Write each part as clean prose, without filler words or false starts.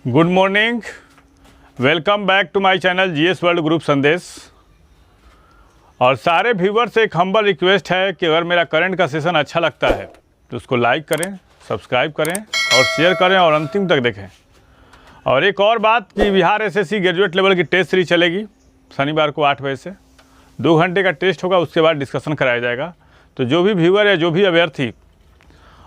Good morning, welcome back to my channel GS world group संदेश। और सारे viewers से एक हम्बल रिक्वेस्ट है कि अगर मेरा करंट का सेशन अच्छा लगता है तो उसको लाइक करें, सब्सक्राइब करें और शेयर करें और अंतिम तक देखें। और एक और बात कि बिहार एसएससी ग्रेजुएट लेवल की टेस्ट सीरीज चलेगी शनिवार को 8 बजे से 2 घंटे का टेस्ट होगा, उसके बाद डिस्कशन कराया जाएगा। तो जो भी व्यूवर या जो भी अभ्यर्थी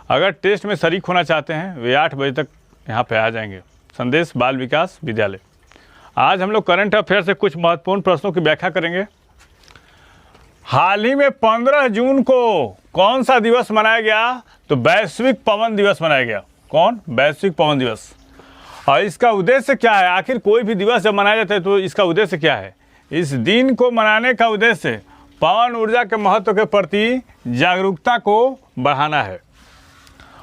अगर टेस्ट में शरीक होना चाहते हैं वे 8 बजे तक यहाँ पे आ जाएंगे, संदेश बाल विकास विद्यालय। आज हम लोग करंट अफेयर से कुछ महत्वपूर्ण प्रश्नों की व्याख्या करेंगे। हाल ही में 15 जून को कौन सा दिवस मनाया गया? तो वैश्विक पवन दिवस मनाया गया। कौन? वैश्विक पवन दिवस। और इसका उद्देश्य क्या है? आखिर कोई भी दिवस जब मनाया जाता है तो इसका उद्देश्य क्या है? इस दिन को मनाने का उद्देश्य पवन ऊर्जा के महत्व के प्रति जागरूकता को बढ़ाना है।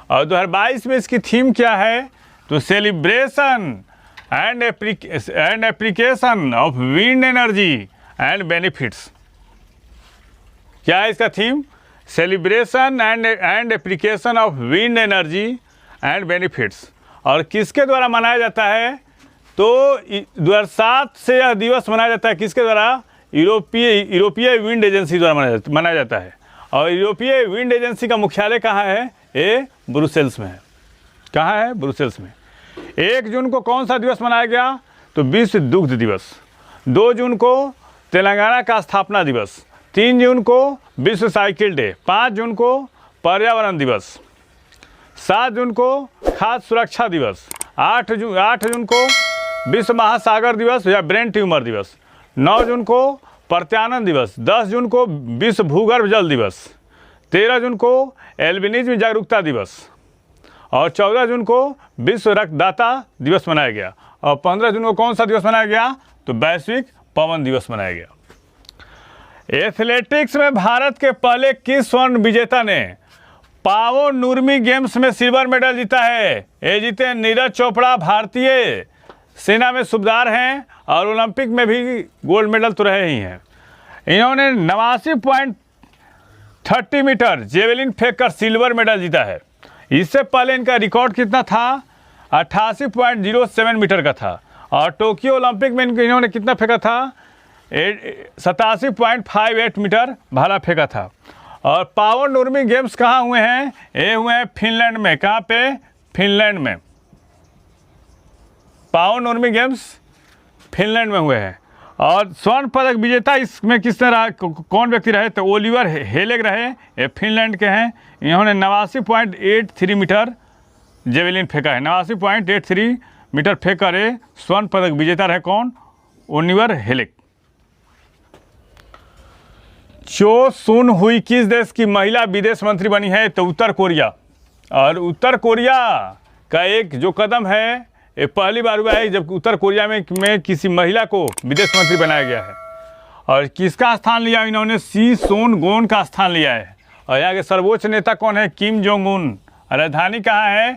और 2022 में इसकी थीम क्या है? तो celebration and application of wind energy and benefits. क्या है इसका theme? Celebration and application of wind energy and benefits. और किसके द्वारा मनाया जाता है? तो 2007 से यह दिवस मनाया जाता है। किसके द्वारा? यूरोपीय विंड एजेंसी द्वारा मनाया जाता है। और यूरोपीय विंड एजेंसी का मुख्यालय कहाँ है? ये ब्रुसेल्स में है। कहाँ है? ब्रुसेल्स में। 1 जून को कौन सा दिवस मनाया गया? तो विश्व दुग्ध दिवस। 2 जून को तेलंगाना का स्थापना दिवस। 3 जून को विश्व साइकिल डे। 5 जून को पर्यावरण दिवस। 7 जून को खाद्य सुरक्षा दिवस। 8 जून को विश्व महासागर दिवस या ब्रेन ट्यूमर दिवस। 9 जून को प्रत्यानन दिवस। 10 जून को विश्व भूगर्भ जल दिवस। 13 जून को एल्बिनिज्म जागरूकता दिवस। और 14 जून को विश्व रक्तदाता दिवस मनाया गया। और 15 जून को कौन सा दिवस मनाया गया? तो वैश्विक पवन दिवस मनाया गया। एथलेटिक्स में भारत के पहले किस स्वर्ण विजेता ने पावो नुर्मी गेम्स में सिल्वर मेडल जीता है? ये जीते नीरज चोपड़ा, भारतीय सेना में सूबेदार हैं और ओलंपिक में भी गोल्ड मेडल तो रहे ही हैं। इन्होंने 89.30 मीटर जेवलिन फेंक कर सिल्वर मेडल जीता है। इससे पहले इनका रिकॉर्ड कितना था? 88.07 मीटर का था। और टोक्यो ओलंपिक में इन्होंने कितना फेंका था? 87.58 मीटर भाला फेंका था। और पावर नुर्मी गेम्स कहाँ हुए हैं? ये हुए हैं फिनलैंड में। कहाँ पे? फिनलैंड में। पावर नुर्मी गेम्स फिनलैंड में हुए हैं। और स्वर्ण पदक विजेता इसमें किसने रहा? कौन व्यक्ति रहे? तो ओलिवर हेलेग रहे। ये फिनलैंड के हैं। इन्होंने 89.83 मीटर जेवलिन फेंका है। 89.83 मीटर फेंक कर स्वर्ण पदक विजेता रहे। कौन? ओलिवर हेलेग। चो सुन हुई किस देश की महिला विदेश मंत्री बनी है? तो उत्तर कोरिया। और उत्तर कोरिया का एक जो कदम है ये पहली बार हुआ है जब उत्तर कोरिया में किसी महिला को विदेश मंत्री बनाया गया है। और किसका स्थान लिया इन्होंने? सी सोन गोन का स्थान लिया है। और यहाँ के सर्वोच्च नेता कौन है? Kim Jong Un. राजधानी कहाँ है?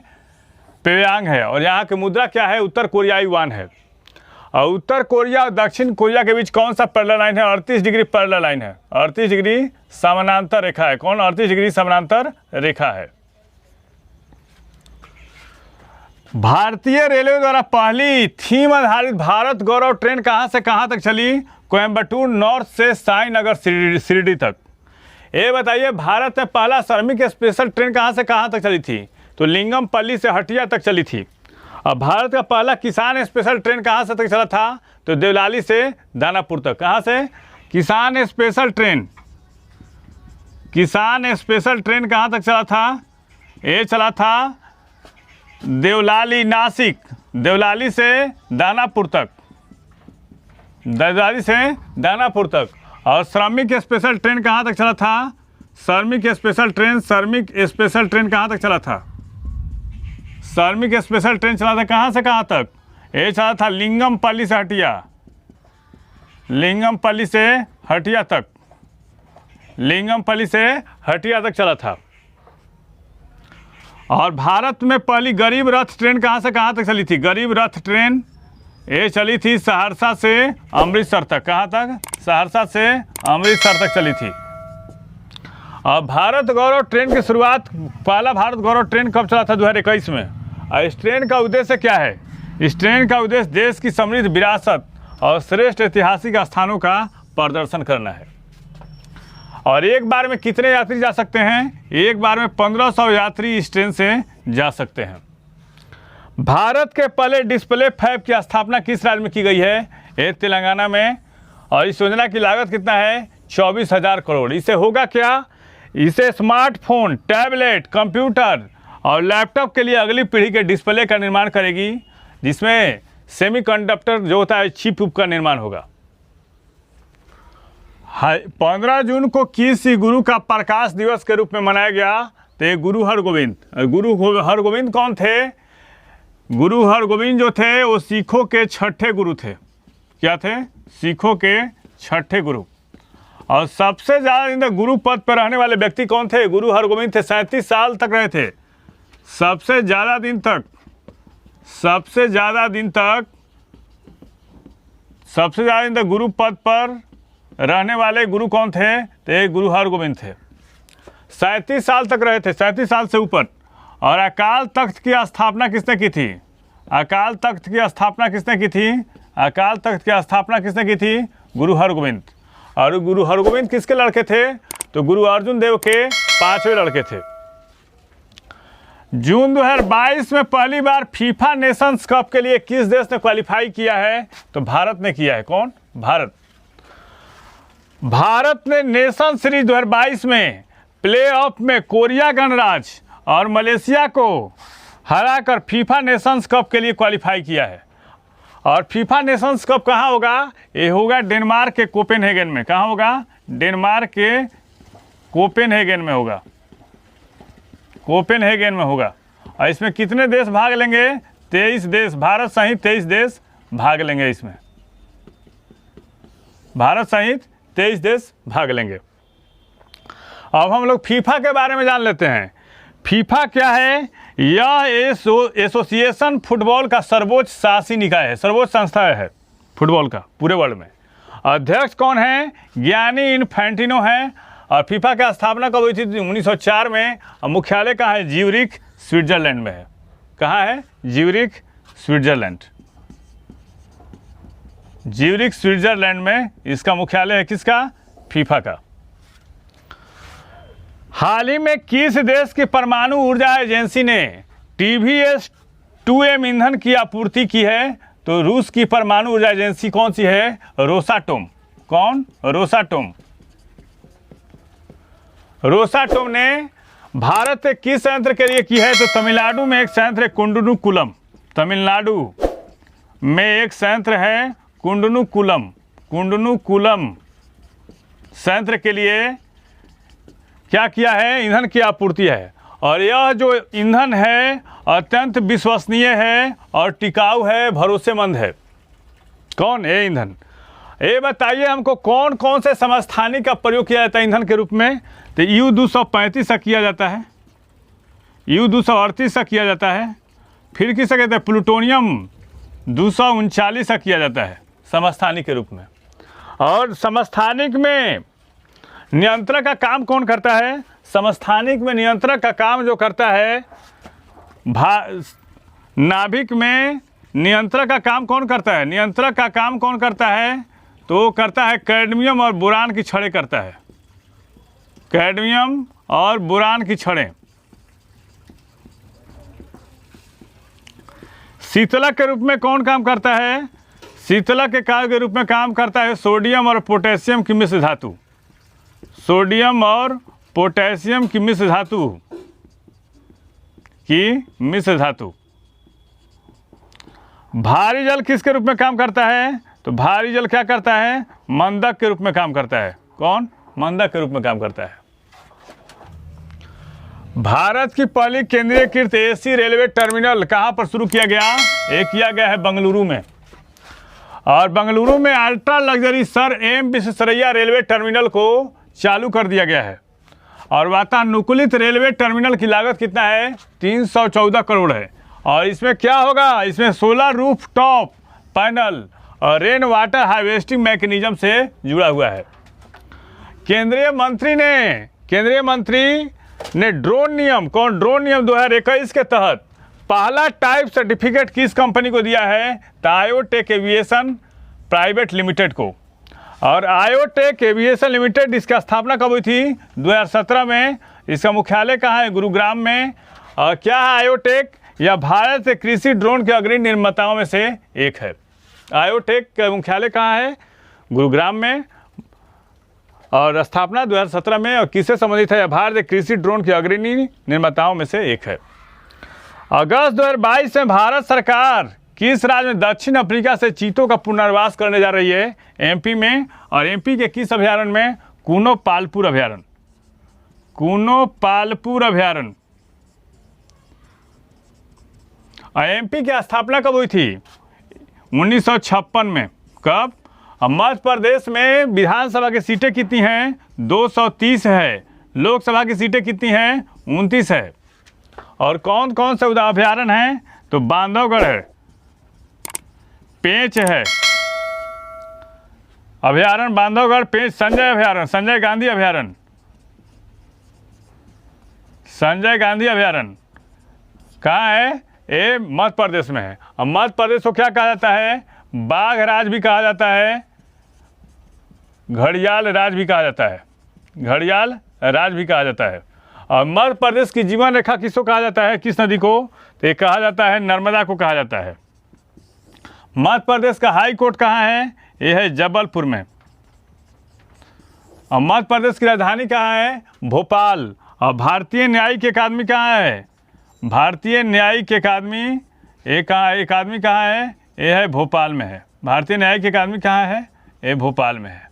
प्योंगयांग है। और यहाँ की मुद्रा क्या है? उत्तर कोरियाई युआन है। और उत्तर कोरिया और दक्षिण कोरिया के बीच कौन सा पैरेलल लाइन है? 38 डिग्री पैरेलल लाइन है। 38 डिग्री समानांतर रेखा है। कौन? 38 डिग्री समानांतर रेखा है। भारतीय रेलवे द्वारा पहली थीम आधारित भारत गौरव ट्रेन कहां से कहां तक चली? कोयंबटूर नॉर्थ से साईनगर शिरडी तक। ये बताइए भारत में पहला श्रमिक स्पेशल ट्रेन कहां से कहां तक चली थी? तो लिंगमपल्ली से हटिया तक चली थी। और भारत का पहला किसान स्पेशल ट्रेन कहां से तक चला था? तो देवलाली से दानापुर तक। कहां से? किसान स्पेशल ट्रेन कहां तक चला था? ये चला था देवलाली नासिक। देवलाली से दानापुर तक। देवलाली से दानापुर तक। और श्रमिक स्पेशल ट्रेन कहाँ तक चला था? श्रमिक स्पेशल ट्रेन कहाँ तक चला था? श्रमिक स्पेशल ट्रेन चला था कहाँ से कहाँ तक? ये चला था लिंगमपल्ली से हटिया। लिंगमपल्ली से हटिया तक। लिंगमपल्ली से हटिया तक चला था। और भारत में पहली गरीब रथ ट्रेन कहाँ से कहाँ तक चली थी? गरीब रथ ट्रेन ये चली थी सहरसा से अमृतसर तक। कहाँ तक? सहरसा से अमृतसर तक चली थी। और भारत गौरव ट्रेन की शुरुआत, पहला भारत गौरव ट्रेन कब चला था? 2021 में। और इस ट्रेन का उद्देश्य क्या है? इस ट्रेन का उद्देश्य देश की समृद्ध विरासत और श्रेष्ठ ऐतिहासिक स्थानों का प्रदर्शन करना है। और एक बार में कितने यात्री जा सकते हैं? एक बार में 1500 यात्री इस ट्रेन से जा सकते हैं। भारत के पहले डिस्प्ले फैब की स्थापना किस राज्य में की गई है? ये तेलंगाना में। और इस योजना की लागत कितना है? 24,000 करोड़। इसे होगा क्या? इसे स्मार्टफोन, टैबलेट, कंप्यूटर और लैपटॉप के लिए अगली पीढ़ी के डिस्प्ले का निर्माण करेगी, जिसमें सेमीकंडक्टर जो होता है चिप का निर्माण होगा। 15 जून को किस गुरु का प्रकाश दिवस के रूप में मनाया गया? तो गुरु हरगोविंद। गुरु हरगोविंद कौन थे? गुरु हरगोविंद जो थे वो सिखों के छठे गुरु थे। क्या थे? सिखों के छठे गुरु। और सबसे ज़्यादा दिन तक गुरु पद पर रहने वाले व्यक्ति कौन थे? गुरु हरगोविंद थे। 37 साल तक रहे थे। सबसे ज़्यादा दिन तक गुरु पद पर रहने वाले गुरु कौन थे? तो एक गुरु हरगोविंद थे। 37 साल तक रहे थे, 37 साल से ऊपर। और अकाल तख्त की स्थापना किसने की थी? अकाल तख्त की स्थापना किसने की थी? अकाल तख्त की स्थापना किसने की थी? गुरु हरगोविंद। और गुरु हरगोविंद किसके लड़के थे? तो गुरु अर्जुन देव के 5वें लड़के थे। जून 2022 में पहली बार फीफा नेशंस कप के लिए किस देश ने क्वालिफाई किया है? तो भारत ने किया है। कौन? भारत ने नेशन सीरीज 2022 में प्लेऑफ में कोरिया गणराज्य और मलेशिया को हराकर फीफा नेशंस कप के लिए क्वालिफाई किया है। और फीफा नेशंस कप कहाँ होगा? ये होगा डेनमार्क के कोपेनहेगन में। कहाँ होगा? डेनमार्क के कोपेनहेगन में होगा। कोपेनहेगन में होगा। और इसमें कितने देश भाग लेंगे? 23 देश, भारत सहित 23 देश भाग लेंगे। इसमें भारत सहित 23 देश भाग लेंगे। अब हम लोग फीफा के बारे में जान लेते हैं। फीफा क्या है? यह एसोसिएशन फुटबॉल का सर्वोच्च शासी निकाय है, सर्वोच्च संस्था है फुटबॉल का पूरे वर्ल्ड में। अध्यक्ष कौन है? गियानी इन्फैंटिनो है। और फीफा की स्थापना कब हुई थी? 1904 में। और मुख्यालय कहाँ है? ज्यूरिख, स्विट्जरलैंड में है। कहाँ है? Zurich, Switzerland. ज्यूरिख, स्विट्जरलैंड में इसका मुख्यालय है। किसका? फीफा का। हाल ही में किस देश की परमाणु ऊर्जा एजेंसी ने TBS-2M ईंधन की आपूर्ति की है? तो रूस की परमाणु ऊर्जा एजेंसी कौन सी है? रोसाटोम। कौन? रोसाटोम। रोसाटोम ने भारत के किस संयंत्र के लिए की है? तो तमिलनाडु में एक संयंत्र है कुंडनुकुलम। तमिलनाडु में एक संयंत्र है कुंडनुकुलम संयंत्र के लिए क्या किया है? ईंधन की आपूर्ति है। और यह जो ईंधन है अत्यंत विश्वसनीय है और टिकाऊ है, भरोसेमंद है। कौन? ये ईंधन। ये बताइए हमको कौन कौन से समस्थानिक का प्रयोग किया जाता है ईंधन के रूप में? तो U-235 का किया जाता है, U-238 का किया जाता है, फिर किसे कहते हैं? प्लूटोनियम 239 का किया जाता है समस्थानिक के रूप में। और समस्थानिक में नियंत्रक का काम कौन करता है? समस्थानिक में नियंत्रक का काम जो करता है, नाभिक में नियंत्रक का काम कौन करता है? नियंत्रक का काम कौन करता है? तो करता है कैडमियम और बोरान की छड़ें करता है। कैडमियम और बोरान की छड़ें। शीतलक के रूप में कौन काम करता है? शीतलक के कार्य के रूप में काम करता है सोडियम और पोटेशियम की मिश्र धातु। सोडियम और पोटेशियम की मिश्र धातु। भारी जल किसके रूप में काम करता है? तो भारी जल क्या करता है? मंदक के रूप में काम करता है। कौन? मंदक के रूप में काम करता है। भारत की पहली केंद्रीयकृत AC रेलवे टर्मिनल कहाँ पर शुरू किया गया? ये किया गया है बेंगलुरु में। और बेंगलुरु में ultra luxury sir M Visvesvaraya railway terminal को चालू कर दिया गया है। और वातानुकूलित रेलवे टर्मिनल की लागत कितना है? 314 करोड़ है। और इसमें क्या होगा? इसमें सोलर रूफ टॉप पैनल और रेन वाटर हार्वेस्टिंग मैकेनिज्म से जुड़ा हुआ है। केंद्रीय मंत्री ने ड्रोन नियम 2021 के तहत पहला टाइप सर्टिफिकेट किस कंपनी को दिया है? तो आयोटेक एविएशन प्राइवेट लिमिटेड को। और आयोटेक एविएशन लिमिटेड, इसका स्थापना कब हुई थी? 2017 में। इसका मुख्यालय कहाँ है? गुरुग्राम में। और क्या है आयोटेक? यह भारत के कृषि ड्रोन के अग्रणी निर्माताओं में से एक है। आयोटेक का मुख्यालय कहाँ है? गुरुग्राम में। और स्थापना 2017 में। और किससे संबंधित है? भारत के कृषि ड्रोन के अग्रणी निर्माताओं में से एक है। अगस्त 2022 में भारत सरकार किस राज्य में दक्षिण अफ्रीका से चीतों का पुनर्वास करने जा रही है? एमपी में। और एमपी के किस अभयारण्य में? कूनो पालपुर अभयारण्य। कूनो पालपुर अभयारण्य। और एमपी की स्थापना कब हुई थी? 1956 में। कब? मध्य प्रदेश में विधानसभा की सीटें कितनी हैं? 230 है। लोकसभा की सीटें कितनी हैं? 29 है। और कौन कौन से अभयारण्य हैं? तो बांधवगढ़ है, पेंच है अभयारण्य, बांधवगढ़, पेंच, संजय अभयारण्य, संजय गांधी अभयारण्य, संजय गांधी अभयारण्य कहाँ है? ये मध्य प्रदेश में है। और मध्य प्रदेश को क्या कहा जाता है? बाघ राज भी कहा जाता है, घड़ियाल राज भी कहा जाता है, घड़ियाल राज भी कहा जाता है। और मध्य प्रदेश की जीवन रेखा किसको कहा जाता है? किस नदी को? तो ये कहा जाता है नर्मदा को कहा जाता है। मध्य प्रदेश का हाई कोर्ट कहाँ है? ये है जबलपुर में। और मध्य प्रदेश की राजधानी कहाँ है? भोपाल। और भारतीय न्यायिक अकादमी कहाँ है? भारतीय न्यायिक अकादमी ये अकादमी कहाँ है? ये है भोपाल में है। भारतीय न्यायिक अकादमी कहाँ है? ये भोपाल में है।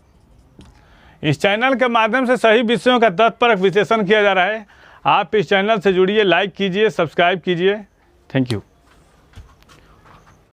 इस चैनल के माध्यम से सही विषयों का तत्परक विश्लेषण किया जा रहा है। आप इस चैनल से जुड़िए, लाइक कीजिए, सब्सक्राइब कीजिए। Thank you.